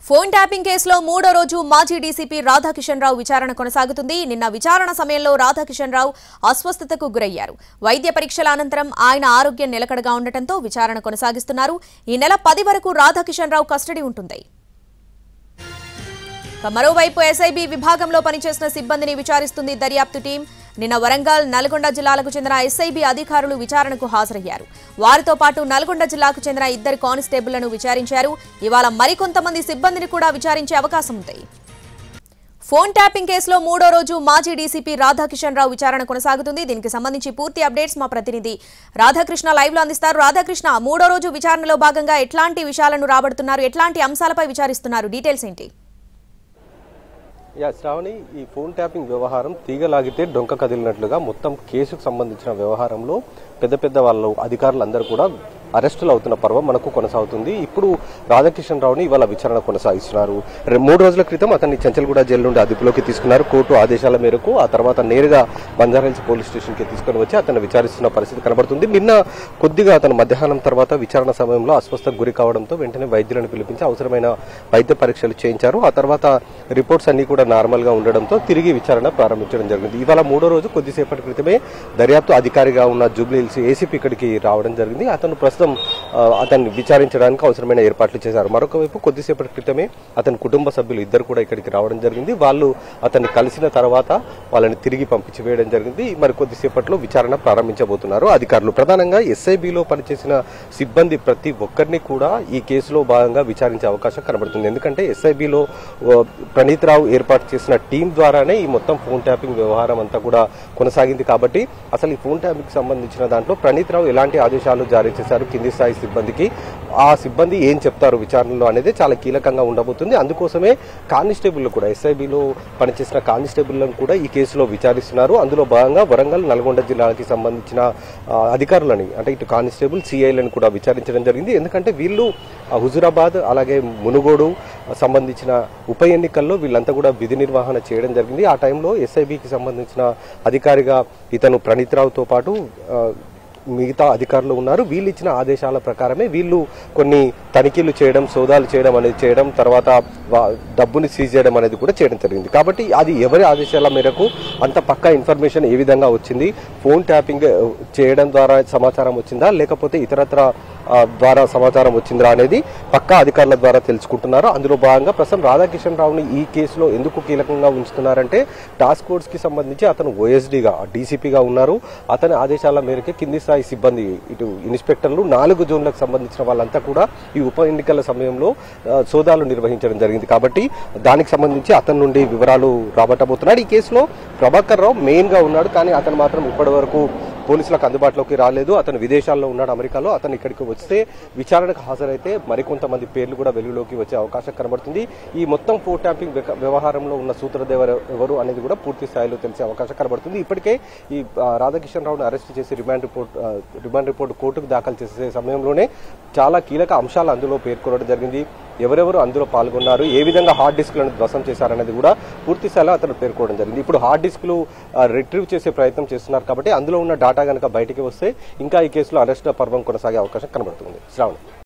Phone tapping కేసులో మూడో రోజు మాజీ డీసీపీ రాధాకిషన్ రావు విచారణ కొనసాగుతుంది. నిన్న విచారణ సమయంలో రాధాకిషన్ రావు అస్వస్థతకు గురయ్యారు. వైద్య పరీక్షల అనంతరం ఆయన ఆరోగ్యం నిలకడగా ఉండటంతో విచారణ కొనసాగిస్తున్నారు. ఈ నెల 10 వరకు రాధాకిషన్ రావు కస్టడీ ఉంటుంది. మరోవైపు ఎస్ఐబీ విభాగంలో పనిచేసిన సిబ్బందిని విచారిస్తుంది దర్యాప్తు టీం. నిన్న వరంగల్, నల్గొండ జిల్లాలకు చెందిన ఎస్ఐబీ అధికారులు విచారణకు హాజరయ్యారు. వారితో పాటు నల్గొండ జిల్లాకు చెందిన 2 కానిస్టేబుళ్లను విచారించారు. ఇవాళ మరికొంతమంది సిబ్బందిని కూడా విచారించే అవకాశం ఉంది. ఫోన్ ట్యాపింగ్ కేసులో మూడో రోజు మాజీ డీసీపీ రాధాకిషన్ రావు విచారణ కొనసాగుతుంది. దీనికి సంబంధించి పూర్తి అప్డేట్స్ మా ప్రతినిధి రాధాకృష్ణ లైవ్ లో అందిస్తారు. రాధాకృష్ణ, మూడో రోజు విచారణలో భాగంగా ఎట్లాంటి విషయాలను రాబడుతున్నారు, ఎట్లాంటి అంశాలపై విచారిస్తున్నారు, డీటెయిల్స్ ఏంటి? శ్రావణి, ఈ ఫోన్ ట్యాపింగ్ వ్యవహారం తీగలాగితే డొంక కదిలినట్లుగా మొత్తం కేసుకు సంబంధించిన వ్యవహారంలో పెద్ద పెద్ద వాళ్ళు అధికారులందరూ కూడా అరెస్టులు అవుతున్న పర్వం మనకు కొనసాగుతుంది. ఇప్పుడు రాధాకిషన్ రావుని ఇవాళ విచారణ కొనసాగిస్తున్నారు. 3 రోజుల క్రితం అతన్ని చంచల్గూడ జైలు నుండి అదుపులోకి తీసుకున్నారు. కోర్టు ఆదేశాల మేరకు ఆ తర్వాత నేరుగా బంజారాహిల్స్ పోలీస్ స్టేషన్ కి తీసుకుని వచ్చి అతను విచారిస్తున్న పరిస్థితి కనబడుతుంది. నిన్న కొద్దిగా అతను మధ్యాహ్నం తర్వాత విచారణ సమయంలో అస్వస్థకు గురి కావడంతో వెంటనే వైద్యులను పిలిపించి అవసరమైన వైద్య పరీక్షలు చేయించారు. ఆ తర్వాత రిపోర్ట్స్ అన్ని కూడా నార్మల్ గా ఉండడంతో తిరిగి విచారణ ప్రారంభించడం జరిగింది. ఇవాళ 3వ రోజు కొద్దిసేపటి క్రితమే దర్యాప్తు అధికారిగా ఉన్న జూబ్లీ హిల్స్ ఏసీపీ ఇక్కడికి రావడం జరిగింది. అతన్ని విచారించడానికి అవసరమైన ఏర్పాట్లు చేశారు. మరొక వైపు కొద్దిసేపటి క్రితమే అతని కుటుంబ సభ్యులు 2 కూడా ఇక్కడికి రావడం జరిగింది. వాళ్ళు అతన్ని కలిసిన తర్వాత వాళ్ళని తిరిగి పంపించి వేయడం జరిగింది. మరి కొద్దిసేపట్లో విచారణ ప్రారంభించబోతున్నారు అధికారులు. ప్రధానంగా ఎస్ఐబిలో పనిచేసిన సిబ్బంది ప్రతి ఒక్కరిని కూడా ఈ కేసులో భాగంగా విచారించే అవకాశం కనబడుతుంది. ఎందుకంటే ఎస్ఐబిలో ప్రణీత్ రావు ఏర్పాటు చేసిన టీం ద్వారానే ఈ మొత్తం ఫోన్ ట్యాపింగ్ వ్యవహారం అంతా కూడా కొనసాగింది. కాబట్టి అసలు ఈ ఫోన్ ట్యాపింగ్ సంబంధించిన దాంట్లో ప్రణీత్ రావు ఎలాంటి ఆదేశాలు జారీ చేశారు కింది స్థాయి సిబ్బందికి, ఆ సిబ్బంది ఏం చెప్తారు విచారణలో అనేది చాలా కీలకంగా ఉండబోతుంది. అందుకోసమే కానిస్టేబుల్ కూడా ఎస్ఐబిలో పనిచేసిన కానిస్టేబుల్లను కూడా ఈ కేసులో విచారిస్తున్నారు. అందులో భాగంగా వరంగల్, నల్గొండ జిల్లాకి సంబంధించిన అధికారులని అంటే ఇటు కానిస్టేబుల్, సిఐలను కూడా విచారించడం జరిగింది. ఎందుకంటే వీళ్ళు హుజురాబాద్ అలాగే మునుగోడు సంబంధించిన ఉప ఎన్నికల్లో వీళ్ళంతా కూడా విధి నిర్వహణ చేయడం జరిగింది. ఆ టైంలో ఎస్ఐబికి సంబంధించిన అధికారిగా ఇతను ప్రణీత్ రావుతో పాటు మిగతా అధికారులు ఉన్నారు. వీళ్ళు ఇచ్చిన ఆదేశాల ప్రకారమే వీళ్ళు కొన్ని తనిఖీలు చేయడం, సోదాలు చేయడం అనేది చేయడం, తర్వాత డబ్బుని సీజ్ చేయడం అనేది కూడా చేయడం జరిగింది. కాబట్టి అది ఎవరి ఆదేశాల మేరకు అంత పక్కా ఇన్ఫర్మేషన్ ఏ విధంగా వచ్చింది, ఫోన్ ట్యాపింగ్ చేయడం ద్వారా సమాచారం వచ్చిందా లేకపోతే ఇతరత్ర ద్వారా సమాచారం వచ్చిందా అనేది పక్కా అధికారుల ద్వారా తెలుసుకుంటున్నారు. అందులో భాగంగా ప్రస్తుతం రాధాకిషన్ రావుని ఈ కేసులో ఎందుకు కీలకంగా ఉంచుతున్నారంటే టాస్క్ ఫోర్స్ కి సంబంధించి అతను ఓఎస్డీగా డీసీపీగా ఉన్నారు. అతని ఆదేశాల మేరకు కింది స్థాయి సిబ్బంది ఇటు ఇన్స్పెక్టర్లు 4 జోన్లకు సంబంధించిన వాళ్ళంతా కూడా ఈ ఉప ఎన్నికల సమయంలో సోదాలు నిర్వహించడం జరిగింది. కాబట్టి దానికి సంబంధించి అతని నుండి వివరాలు రాబట్టబోతున్నాడు. ఈ కేసులో ప్రభాకర్ రావు మెయిన్ గా ఉన్నాడు, కానీ అతను మాత్రం ఇప్పటి వరకు పోలీసులకు అందుబాటులోకి రాలేదు. అతను విదేశాల్లో ఉన్నాడు, అమెరికాలో. అతను ఇక్కడికి వస్తే విచారణకు హాజరైతే మరికొంతమంది పేర్లు కూడా వెలుగులోకి వచ్చే అవకాశం కనబడుతుంది. ఈ మొత్తం ఫోన్ ట్యాపింగ్ వ్యవహారంలో ఉన్న సూత్రధారులు ఎవరు అనేది కూడా పూర్తి స్థాయిలో తెలిసే అవకాశం కనబడుతుంది. ఇప్పటికే ఈ రాధాకిషన్ రావును అరెస్ట్ చేసి రిమాండ్ రిపోర్ట్ కోర్టుకు దాఖలు చేసే సమయంలోనే చాలా కీలక అంశాలు అందులో పేర్కొనడం జరిగింది. ఎవరెవరు అందులో పాల్గొన్నారు, ఏ విధంగా హార్డ్ డిస్క్లను ధ్వంసం చేశారనేది కూడా పూర్తి స్థాయిలో అతను పేర్కొనడం జరిగింది. ఇప్పుడు హార్డ్ డిస్క్లు రిట్రీవ్ చేసే ప్రయత్నం చేస్తున్నారు. కాబట్టి అందులో ఉన్న డాటా కనుక బయటికి వస్తే ఇంకా ఈ కేసులో అరెస్ట్ పర్వం కొనసాగే అవకాశం కనబడుతుంది. శ్రావణి.